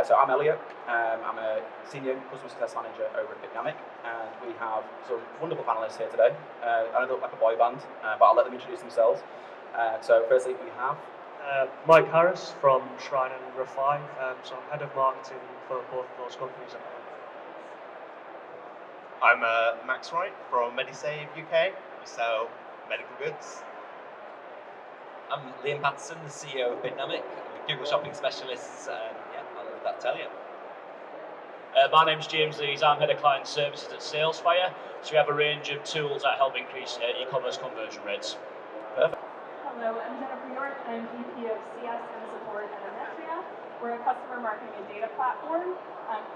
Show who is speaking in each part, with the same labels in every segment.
Speaker 1: So I'm Elliot. I'm a senior customer success manager over at Bidnamic, and we have some wonderful panelists here today. I know they look like a boy band, but I'll let them introduce themselves. So firstly, we have
Speaker 2: Mike Harris from Shrine and Refine, so I'm head of marketing for both of those companies.
Speaker 3: I'm Max Wright from Medisave UK. We sell medical goods.
Speaker 4: I'm Liam Patterson, the CEO of Bidnamic, Google Shopping Specialists, and I'll let that tell you.
Speaker 5: My name's James Lees, I'm Head of Client Services at Salesfire, so we have a range of tools that help increase e-commerce conversion rates.
Speaker 1: Perfect.
Speaker 6: Hello, I'm Jennifer York, I'm VP of CS and Support at Emetria. We're a customer marketing and data platform.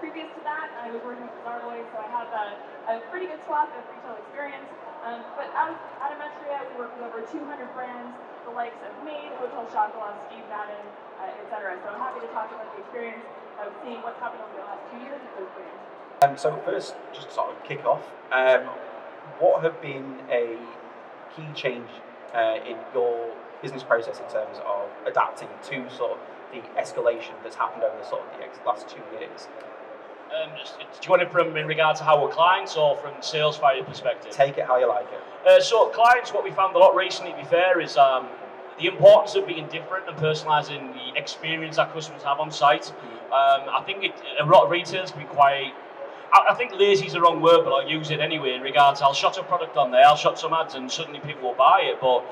Speaker 6: Previous to that, I was working with Zarloy, so I have a pretty good swath of retail experience. But at Emetria, we work with over 200 brands, the likes of Maid, Hotel Chocolat, Steve Madden, etc. So I'm happy to talk about the experience of seeing what's happened over the last 2 years with those brands.
Speaker 1: So first, just to sort of kick off, what have been a key change in your business process in terms of adapting to sort of the escalation that's happened over the sort of the last 2 years?
Speaker 5: Do you want it from in regard to our clients or from Salesfire perspective?
Speaker 1: Take it how you like it.
Speaker 5: So clients, what we found a lot recently, to be fair, is the importance of being different and personalising the experience that customers have on site. I think a lot of retailers can be quite, I think lazy is the wrong word, but I'll use it anyway in regards to I'll shot a product on there, I'll shot some ads and suddenly people will buy it. But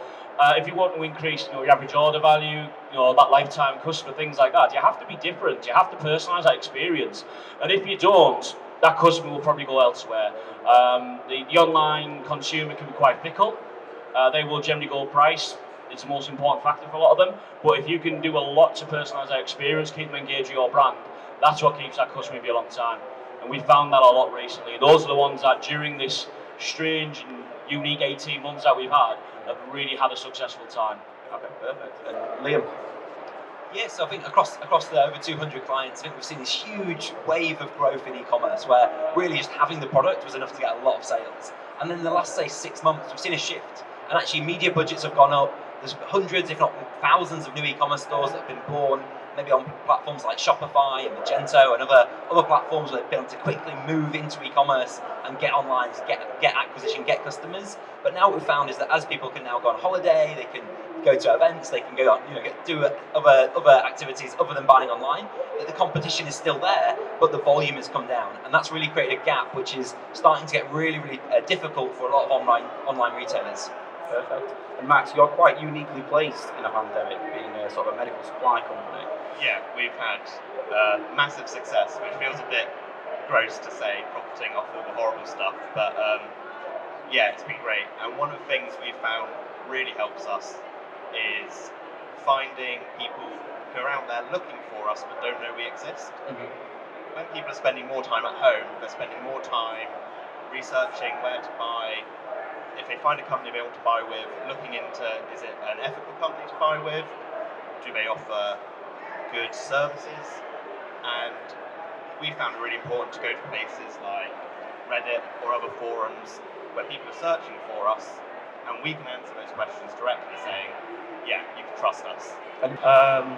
Speaker 5: if you want to increase your average order value, that lifetime customer, things like that, you have to be different, you have to personalise that experience. And if you don't, that customer will probably go elsewhere. The online consumer can be quite fickle. They will generally go price. It's the most important factor for a lot of them. But if you can do a lot to personalise that experience, keep them engaged with your brand, that's what keeps that customer with you a long time. And we found that a lot recently. Those are the ones that during this strange and unique 18 months that we've had have really had a successful time.
Speaker 1: Okay, perfect. And Liam?
Speaker 4: Yes, I think across the over 200 clients, I think we've seen this huge wave of growth in e-commerce where really just having the product was enough to get a lot of sales. And then in the last, say, 6 months, we've seen a shift. And actually media budgets have gone up. There's hundreds, if not thousands, of new e-commerce stores that have been born, maybe on platforms like Shopify and Magento and other platforms where they've been able to quickly move into e-commerce and get online, get acquisition, get customers. But now what we've found is that as people can now go on holiday, they can go to events, they can go on, do other activities other than buying online, that the competition is still there, but the volume has come down. And that's really created a gap which is starting to get really, really difficult for a lot of online retailers.
Speaker 1: Perfect. And Max, you're quite uniquely placed in a pandemic, being a sort of a medical supply company.
Speaker 3: Yeah, we've had massive success, which feels a bit gross to say, profiting off all the horrible stuff, but yeah, it's been great. And one of the things we've found really helps us is finding people who are out there looking for us but don't know we exist.
Speaker 1: Mm-hmm.
Speaker 3: When people are spending more time at home, they're spending more time researching where to buy. If they find a company they want to buy with, looking into, is it an ethical company to buy with? Do they offer good services? And we found it really important to go to places like Reddit or other forums where people are searching for us, and we can answer those questions directly, saying, yeah, you can trust us.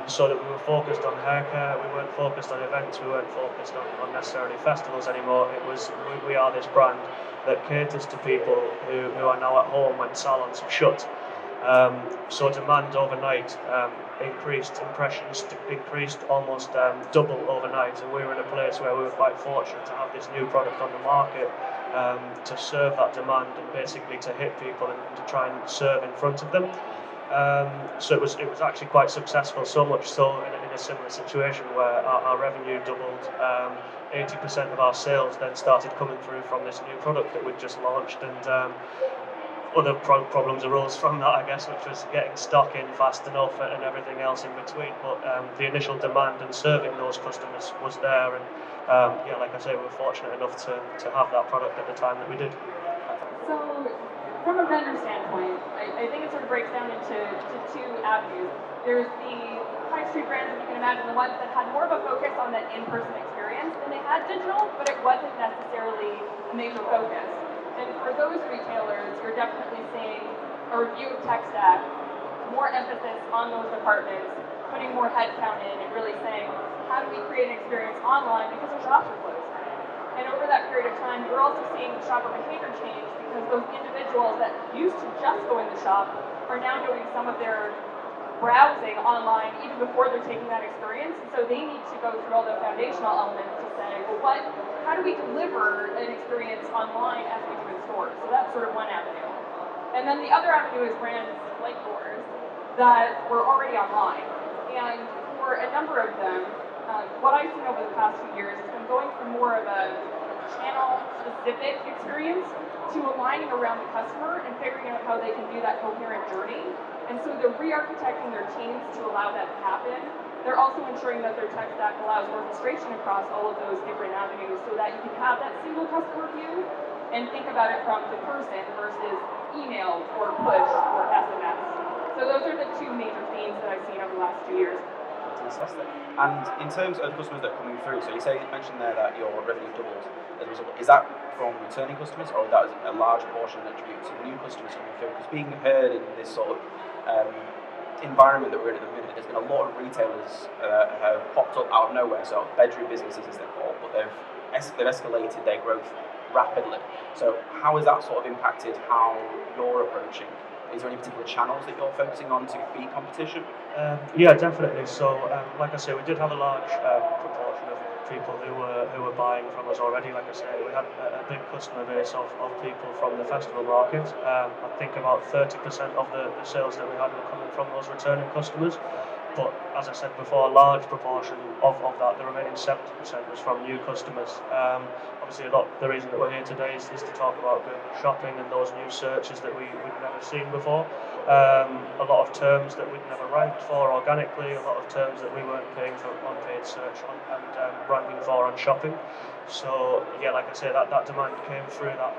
Speaker 2: So that we were focused on haircare, we weren't focused on events, we weren't focused on necessarily festivals anymore. It was, we are this brand that caters to people who are now at home when salons have shut. So demand overnight increased, impressions increased almost double overnight, and we were in a place where we were quite fortunate to have this new product on the market to serve that demand and basically to hit people and to try and serve in front of them. So it was actually quite successful, so much so in a similar situation where our revenue doubled. 80% of our sales then started coming through from this new product that we'd just launched, and other problems arose from that, I guess, which was getting stock in fast enough and everything else in between. But the initial demand and serving those customers was there, and yeah, like I say, we were fortunate enough to have that product at the time that we did.
Speaker 6: So, from a vendor standpoint, I think it sort of breaks down into two avenues. There's the high street brands, if you can imagine, the ones that had more of a focus on that in-person experience, and they had digital, but it wasn't necessarily a major focus. And for those retailers, you're definitely seeing a review of tech stack, more emphasis on those departments, putting more headcount in and really saying, how do we create an experience online because our shops are closed? And over that period of time, we're also seeing shopper behavior change because those individuals that used to just go in the shop are now doing some of their browsing online even before they're taking that experience. And so they need to go through all the foundational elements to say, well, how do we deliver an experience online as we do in stores? So that's sort of one avenue. And then the other avenue is brands like yours that were already online. And for a number of them, what I've seen over the past few years has been going from more of a channel-specific experience to aligning around the customer and figuring out how they can do that coherent journey. And so they're re-architecting their teams to allow that to happen. They're also ensuring that their tech stack allows orchestration across all of those different avenues so that you can have that single customer view and think about it from the person versus email or push or SMS. So those are the two major themes that I've seen over the last 2 years.
Speaker 1: Fantastic. And in terms of customers that are coming through, so you mentioned there that your revenue doubled as a result. Is that from returning customers, or is that a large portion attributed to new customers coming through? Because being heard in this sort of environment that we're in at the minute, there's been a lot of retailers have popped up out of nowhere, so bedroom businesses as they're called, but they've escalated their growth rapidly. So how has that sort of impacted how you're approaching? Is there any particular channels that you're focusing on to beat competition?
Speaker 2: Yeah, definitely. So, like I say, we did have a large proportion of people who were buying from us already. Like I say, we had a big customer base of people from the festival market. I think about 30% of the sales that we had were coming from those returning customers. But as I said before, a large proportion of that, the remaining 70%, was from new customers. Obviously, the reason that we're here today is to talk about Google Shopping and those new searches that we'd never seen before. A lot of terms that we'd never ranked for organically, a lot of terms that we weren't paying for on paid search and ranking for on shopping. So yeah, like I say, that demand came through that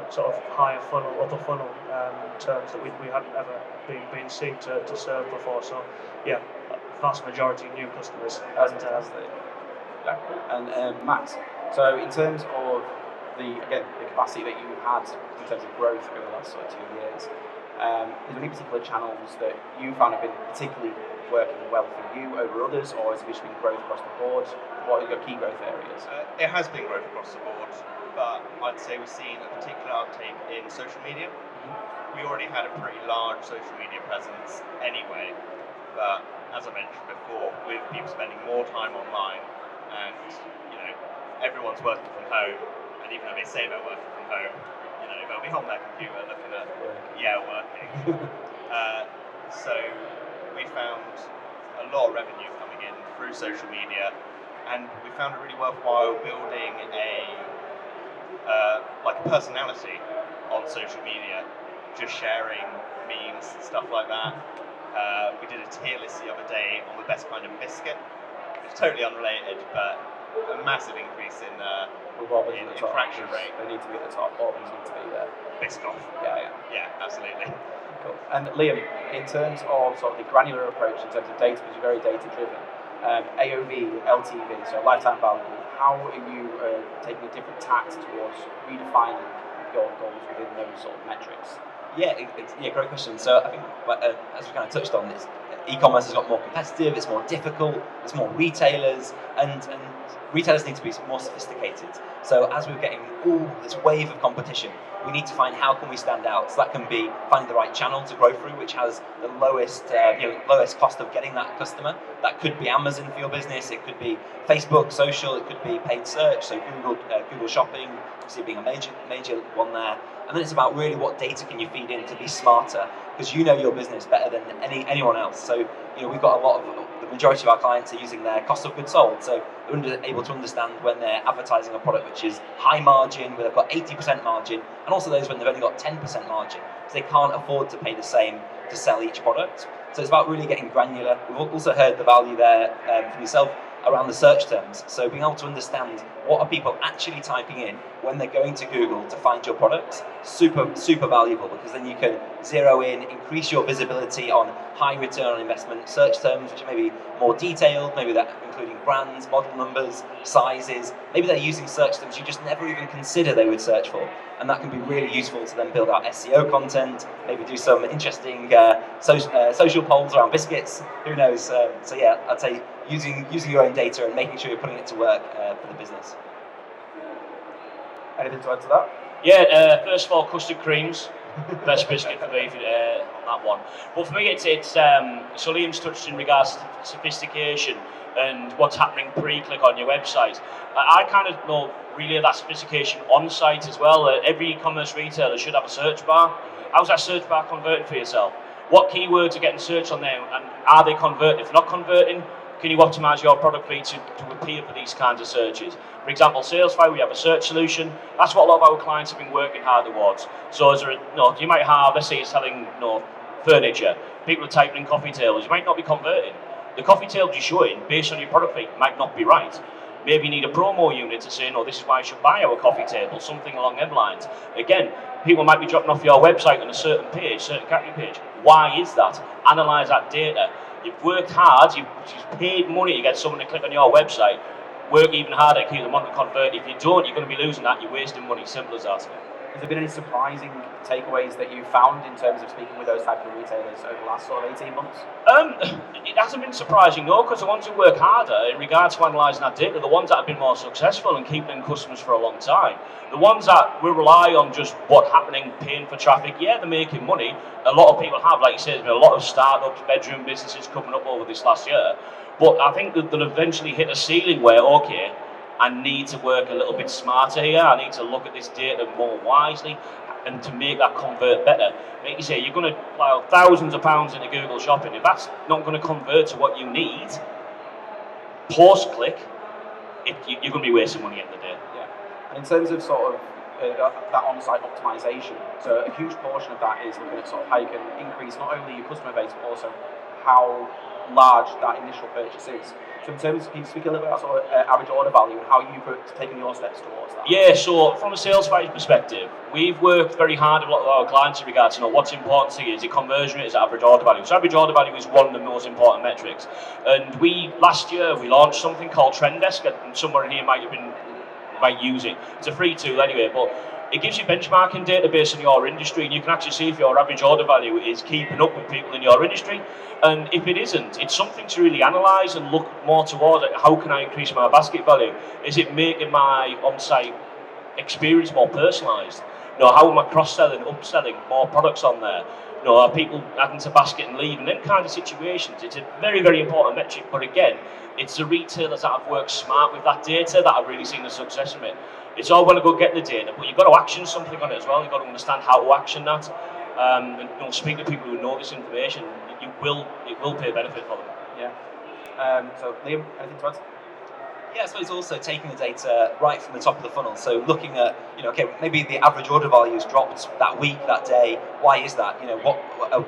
Speaker 2: sort of higher funnel, upper funnel terms that we hadn't ever been seen to serve before. So yeah, vast majority new customers.
Speaker 1: Fantastic. And Max, so in terms of the capacity that you've had in terms of growth over the last sort of 2 years, is there any particular channels that you found have been particularly working well for you over others, or has it just been growth across the board? What are your key growth areas?
Speaker 3: It has been growth across the board, but I'd say we've seen a particular uptake in social media. We already had a pretty large social media presence anyway, but as I mentioned before, with people spending more time online, and everyone's working from home, and even though they say they're working from home, they'll be on their computer looking at working. So we found a lot of revenue coming in through social media, and we found it really worthwhile building a personality on social media, just sharing memes, stuff like that. We did a tier list the other day on the best kind of biscuit. It's totally unrelated, but a massive increase in interaction rate.
Speaker 1: They need to be at the top. Bobbins need to be there.
Speaker 3: Biscoff. Yeah, absolutely.
Speaker 1: Cool. And Liam, in terms of sort of the granular approach in terms of data, because you're very data driven, AOV, LTV, so lifetime value, how are you taking a different tact towards redefining your goals within those sort of metrics?
Speaker 4: Yeah, great question. So I think, as we kind of touched on this, e-commerce has got more competitive, it's more difficult, there's more retailers, and retailers need to be more sophisticated. So as we're getting all this wave of competition, we need to find how can we stand out. So that can be finding the right channel to grow through, which has the lowest cost of getting that customer. That could be Amazon for your business, it could be Facebook, social, it could be paid search, so Google Shopping, obviously being a major one there. And then it's about really what data can you feed in to be smarter, because you know your business better than anyone else. So we've got the majority of our clients are using their cost of goods sold, so they're able to understand when they're advertising a product which is high margin, where they've got 80% margin, and also those when they've only got 10% margin, so they can't afford to pay the same to sell each product. So it's about really getting granular. We've also heard the value there from yourself around the search terms. So being able to understand what are people actually typing in when they're going to Google to find your products, super valuable, because then you can zero in, increase your visibility on high return on investment search terms, which are maybe more detailed, maybe they're including brands, model numbers, sizes, maybe they're using search terms you just never even consider they would search for. and that can be really useful to then build out SEO content, maybe do some interesting social polls around biscuits, who knows. So yeah, I'd say using your own data and making sure you're putting it to work for the business.
Speaker 1: Anything to add to that?
Speaker 5: Yeah, first of all, custard creams. Best biscuit for me on that one. But for me, it's so Liam's touched in regards to sophistication and what's happening pre-click on your website. I kind of know really that sophistication on site as well. Every e-commerce retailer should have a search bar. How's that search bar converting for yourself? What keywords are getting searched on there, and are they converting? If not converting, can you optimize your product feed to appeal for these kinds of searches? For example, Salesforce, we have a search solution. That's what a lot of our clients have been working hard towards. So as you might have, let's say you're selling furniture. People are typing in coffee tables. You might not be converting. The coffee tables you're showing, based on your product feed, might not be right. Maybe you need a promo unit to say, no, this is why you should buy our coffee table, something along them lines. Again, people might be dropping off your website on a certain page, certain category page. Why is that? Analyze that data. You've worked hard, you've paid money to get someone to click on your website. Work even harder to keep them on to convert. If you don't, you're going to be losing that. You're wasting money. Simple as that.
Speaker 1: Has there been any surprising takeaways that you found in terms of speaking with those type of retailers over the last sort of 18 months?
Speaker 5: It hasn't been surprising, no, because the ones who work harder in regards to analysing that data, the ones that have been more successful and keeping customers for a long time. The ones that will rely on just what's happening, paying for traffic, yeah, they're making money. A lot of people have, like you said, there's been a lot of startups, bedroom businesses coming up over this last year. But I think that they'll eventually hit a ceiling where, okay, I need to work a little bit smarter here. I need to look at this data more wisely and to make that convert better. Like you say, you're going to plow thousands of pounds into Google Shopping. If that's not going to convert to what you need, post-click, you're going to be wasting money at the end of the day.
Speaker 1: Yeah. And in terms of sort of that on-site optimization, so a huge portion of that is looking at sort of how you can increase not only your customer base, but also how large that initial purchase is. So in terms, can you speak a little bit about sort of average order value and how you've taken your steps towards that?
Speaker 5: Yeah, so from a sales fight perspective, we've worked very hard with a lot of our clients in regards to what's important to you. Is it conversion rate? Is it average order value? So average order value is one of the most important metrics. And last year we launched something called Trend Desk, and someone here might use it. It's a free tool anyway, but it gives you benchmarking data based on your industry, and you can actually see if your average order value is keeping up with people in your industry. And if it isn't, it's something to really analyse and look more towards how can I increase my basket value? Is it making my on-site experience more personalised? How am I cross-selling, upselling more products on there? Are people adding to basket and leaving? Them kind of situations. It's a very, very important metric. But again, it's the retailers that have worked smart with that data that have really seen the success of it. It's all well and good getting the data, but you've got to action something on it as well. You've got to understand how to action that. And speak to people who know this information. It will pay a benefit for them.
Speaker 1: Yeah. So Liam, anything to add?
Speaker 4: Yeah, I suppose also taking the data right from the top of the funnel. So looking at, okay, maybe the average order value's dropped that week, that day. Why is that?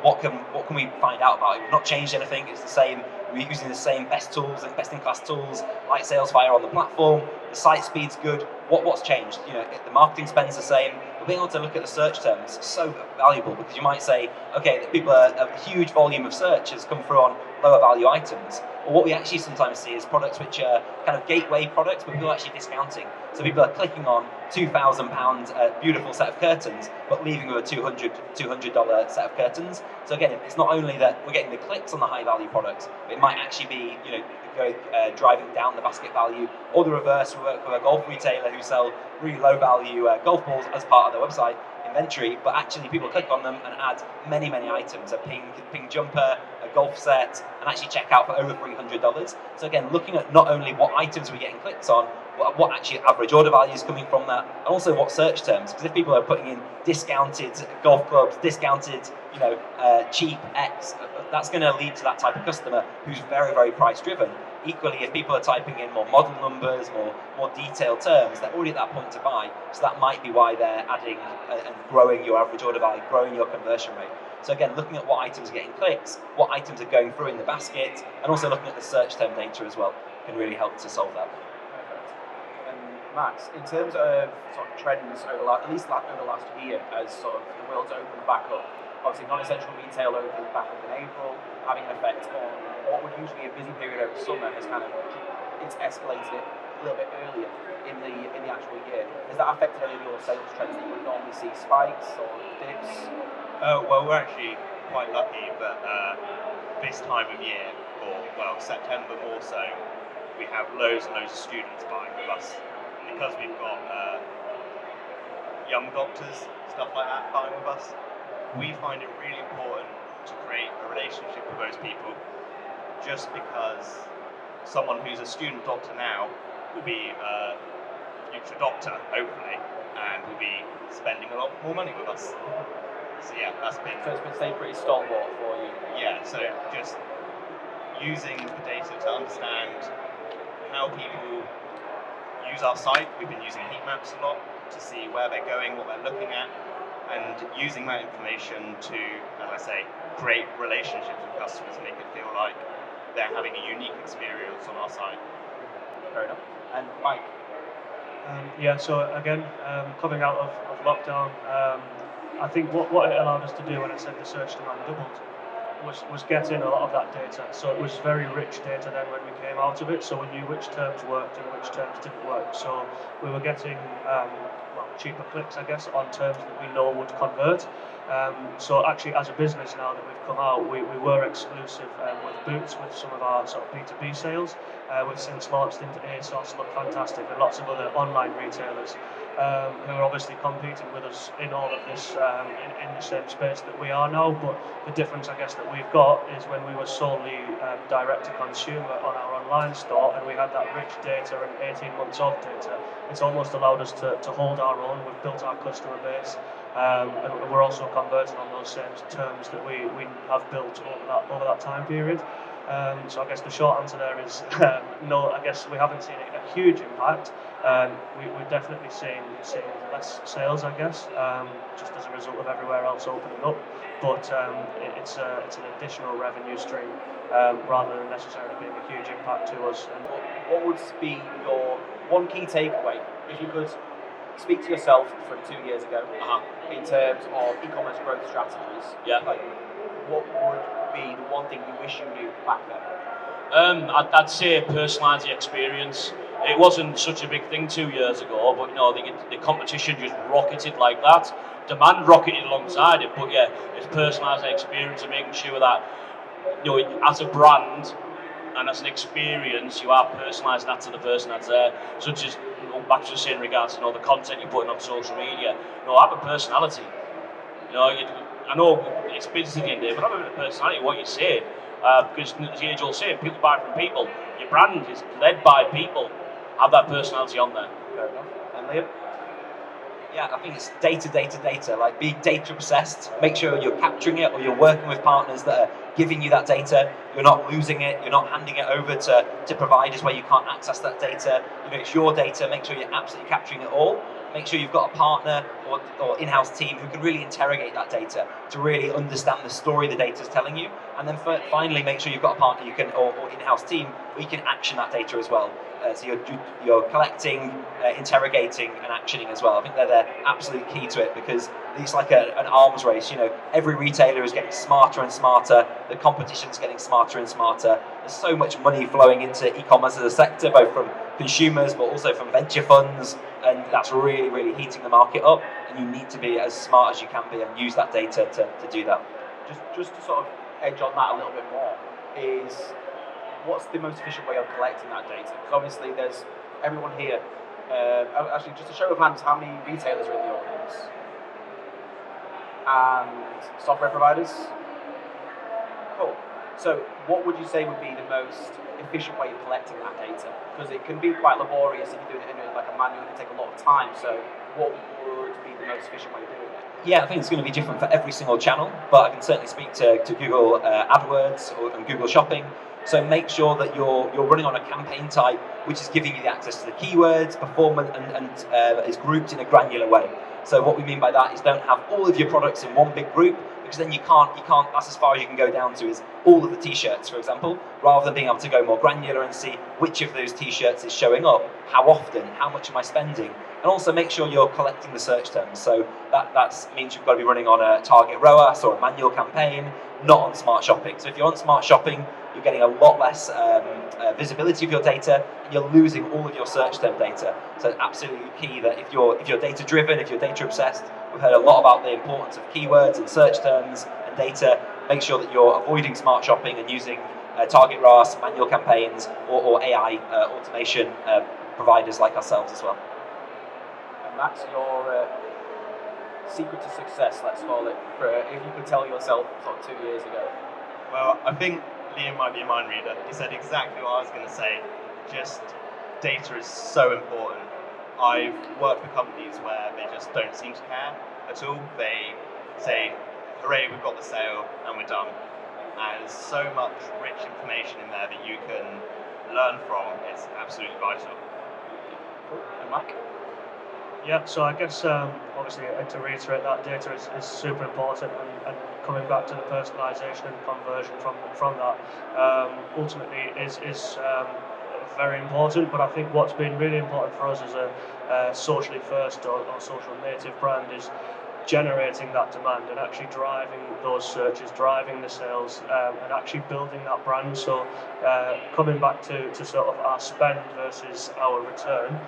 Speaker 4: What can we find out about it? We've not changed anything. It's the same. We're using the same best tools and best-in-class tools like Salesforce on the platform. The site speed's good. What's changed? The marketing spend's the same. But being able to look at the search terms is so valuable, because you might say, okay, a huge volume of search has come through on lower value items. Or what we actually sometimes see is products which are kind of gateway products, but people are actually discounting. So people are clicking on £2,000 beautiful set of curtains, but leaving with a $200 set of curtains. So again, it's not only that we're getting the clicks on the high value products, but it might actually be driving down the basket value. Or the reverse, we work with a golf retailer who sell really low value golf balls as part of their website inventory, but actually people click on them and add many, many items, a ping jumper, a golf set, and actually check out for over $300. So again, looking at not only what items we're getting clicks on, what actually average order value is coming from that, and also what search terms, because if people are putting in discounted golf clubs, discounted, cheap X, that's going to lead to that type of customer who's very, very price driven. Equally, if people are typing in more model numbers, more detailed terms, they're already at that point to buy. So that might be why they're adding and growing your average order value, growing your conversion rate. So again, looking at what items are getting clicks, what items are going through in the basket, and also looking at the search term data as well can really help to solve that.
Speaker 1: Perfect. And Max, in terms of sort of trends at least over the last year, as sort of the world's opened back up, obviously non-essential retail opened back up in April, having an effect on what would usually be a busy period over summer, it's escalated it a little bit earlier in the actual year. Has that affected any of your sales trends that you would normally see spikes or dips?
Speaker 3: Well, we're actually quite lucky that this time of year, or well, September more so, we have loads and loads of students buying with us because we've got young doctors, stuff like that, buying with us. We find it really important to create a relationship with those people, just because someone who's a student doctor now will be a future doctor, hopefully, and will be spending a lot more money with us. So yeah, that's been...
Speaker 1: So it's been staying pretty stalwart for you.
Speaker 3: Yeah, so just using the data to understand how people use our site. We've been using heat maps a lot to see where they're going, what they're looking at, and using that information to, as I say, create relationships with customers, make it feel like they're having a unique experience on our site.
Speaker 1: Fair enough. And Mike?
Speaker 2: So again, coming out of lockdown, I think what it allowed us to do when I said the search demand doubled was getting a lot of that data. So it was very rich data then when we came out of it, so we knew which terms worked and which terms didn't work. So we were getting cheaper clicks, I guess, on terms that we know would convert. So actually, as a business now that we've come out, we were exclusive with Boots with some of our sort of B2B sales. We've since launched into ASOS, look fantastic, and lots of other online retailers who are obviously competing with us in all of this in the same space that we are now. But the difference, I guess, that we've got is when we were solely direct to consumer on our online store and we had that rich data and 18 months of data, it's almost allowed us to hold our own. We've built our customer base. And we're also converting on those same terms that we have built over that time period. So I guess the short answer there is no. I guess we haven't seen a huge impact. We're definitely seeing less sales, I guess, just as a result of everywhere else opening up. But it's an additional revenue stream rather than necessarily being a huge impact to us. And
Speaker 1: what would be your one key takeaway if you could speak to yourself from 2 years ago in terms of e-commerce growth strategies?
Speaker 5: Yeah.
Speaker 1: Like, what would be the one thing you wish you knew back then?
Speaker 5: I'd say personalise the experience. It wasn't such a big thing 2 years ago, but the competition just rocketed like that. Demand rocketed alongside it, but yeah, it's personalising the experience and making sure that as a brand and as an experience, you are personalising that to the person that's there. Such as back to the same regards to the content you're putting on social media. Have a personality. I know it's business at the end of the day, but have a bit of personality what you're saying. Because as the age old saying, people buy from people. Your brand is led by people. Have that personality on there.
Speaker 1: Fair enough. And Liam?
Speaker 4: Yeah, I think it's data. Like, be data obsessed. Make sure you're capturing it, or you're working with partners that are giving you that data. You're not losing it. You're not handing it over to providers where you can't access that data. It's your data. Make sure you're absolutely capturing it all. Make sure you've got a partner or in-house team who can really interrogate that data to really understand the story the data is telling you. And then finally, make sure you've got a partner or in-house team where you can action that data as well. So you're collecting, interrogating, and actioning as well. I think they're the absolute key to it, because it's like an arms race. Every retailer is getting smarter and smarter. The competition is getting smarter and smarter. There's so much money flowing into e-commerce as a sector, both from consumers but also from venture funds, and that's really, really heating the market up. And you need to be as smart as you can be and use that data to do that.
Speaker 1: Just to sort of edge on that a little bit more, is what's the most efficient way of collecting that data? Because obviously there's everyone here. Actually, just a show of hands, how many retailers are in the audience? And software providers? Cool. So what would you say would be the most efficient way of collecting that data? Because it can be quite laborious if you're doing it in like a manual, it can take a lot of time. So what would be the most efficient way of doing it?
Speaker 4: Yeah, I think it's going to be different for every single channel, but I can certainly speak to Google AdWords and Google Shopping. So make sure that you're running on a campaign type which is giving you the access to the keywords, performance, and is grouped in a granular way. So what we mean by that is don't have all of your products in one big group, because then you can't. That's as far as you can go down to is all of the t-shirts, for example. rather than being able to go more granular and see which of those t-shirts is showing up, how often, how much am I spending, and also make sure you're collecting the search terms. So that means you've got to be running on a target ROAS or a manual campaign, not on smart shopping. So if you're on smart shopping, you're getting a lot less visibility of your data, and you're losing all of your search term data. So it's absolutely key that if you're data driven, if you're data obsessed, we've heard a lot about the importance of keywords and search terms and data. Make sure that you're avoiding smart shopping and using target ROAS, manual campaigns, or AI automation providers like ourselves as well.
Speaker 1: And that's your secret to success, let's call it, for if you could tell yourself sort of 2 years ago.
Speaker 3: Well, I think Liam might be a mind reader. He said exactly what I was going to say. Just data is so important. I've worked for companies where they just don't seem to care at all. They say, hooray, we've got the sale and we're done. And there's so much rich information in there that you can learn from. It's absolutely vital.
Speaker 1: Cool. And Mike?
Speaker 2: Yeah, so I guess obviously to reiterate that data is super important, and coming back to the personalisation and conversion from that ultimately is very important. But I think what's been really important for us as a socially first or social native brand is generating that demand and actually driving those searches, driving the sales, and actually building that brand. So coming back to sort of our spend versus our return,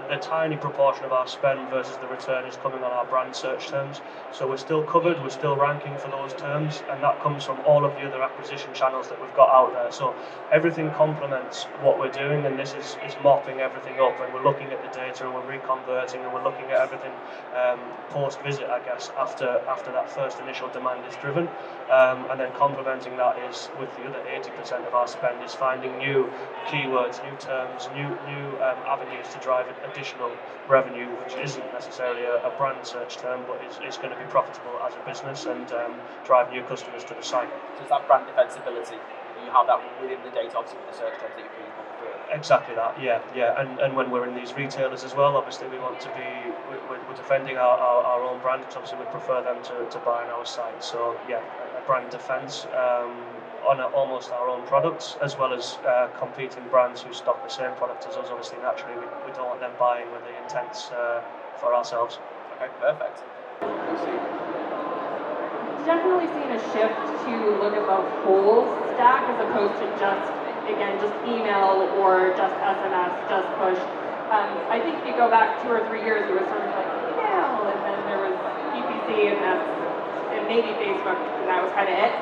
Speaker 2: the tiny proportion of our spend versus the return is coming on our brand search terms. So we're still covered, we're still ranking for those terms, and that comes from all of the other acquisition channels that we've got out there. So everything complements what we're doing, and this is mopping everything up, and we're looking at the data and we're reconverting and we're looking at everything post-visit, I guess, after that first initial demand is driven, and then complementing that is with the other 80% of our spend is finding new keywords, new terms, new avenues to drive additional revenue, which isn't necessarily a brand search term, but is going to be profitable as a business and drive new customers to the site.
Speaker 1: So it's that brand defensibility. You have that within the data, obviously, with the search terms that you're being put through.
Speaker 2: Exactly that, yeah. And when we're in these retailers as well, obviously we want to be, we're defending our own brand, because obviously we prefer them to buy on our site. So yeah, a brand defence on almost our own products, as well as competing brands who stock the same product as us. Obviously, naturally, we don't want them buying with the intents for ourselves.
Speaker 1: Okay, perfect.
Speaker 6: Definitely seen a shift to look at the whole stack as opposed to just email or just SMS, just push. I think if you go back 2 or 3 years, it was sort of like email, and then there was PPC, and maybe Facebook, and that was kind of it.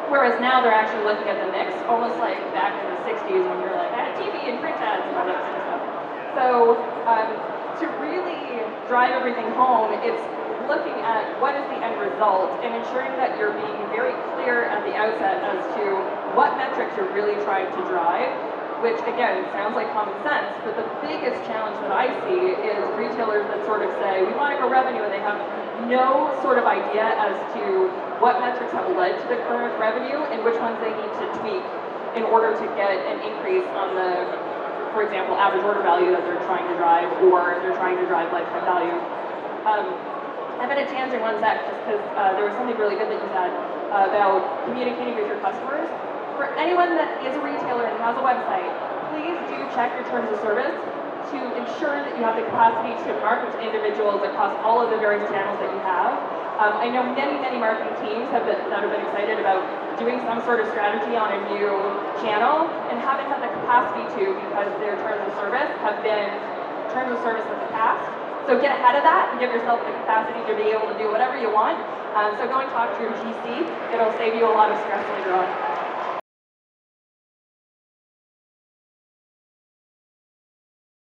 Speaker 6: Whereas now they're actually looking at the mix, almost like back in the 60s when you're like, TV and print ads and all that kind of stuff. So to really drive everything home, it's looking at what is the end result and ensuring that you're being very clear at the outset as to what metrics you're really trying to drive, which again sounds like common sense, but the biggest challenge that I see is retailers that sort of say, we want to grow revenue, and they have no sort of idea as to what metrics have led to the current revenue and which ones they need to tweak in order to get an increase on the, for example, average order value that they're trying to drive, or if they're trying to drive lifetime value. I'm going to tangent one sec just because there was something really good that you said about communicating with your customers. For anyone that is a retailer and has a website, please do check your terms of service to ensure that you have the capacity to market to individuals across all of the various channels that you have. I know many marketing teams that have been excited about doing some sort of strategy on a new channel and haven't had the capacity to, because their terms of service have been terms of service of the past. So get ahead of that and give yourself the capacity to be able to do whatever you want. So go and talk to your GC. It'll save you a lot of stress later on.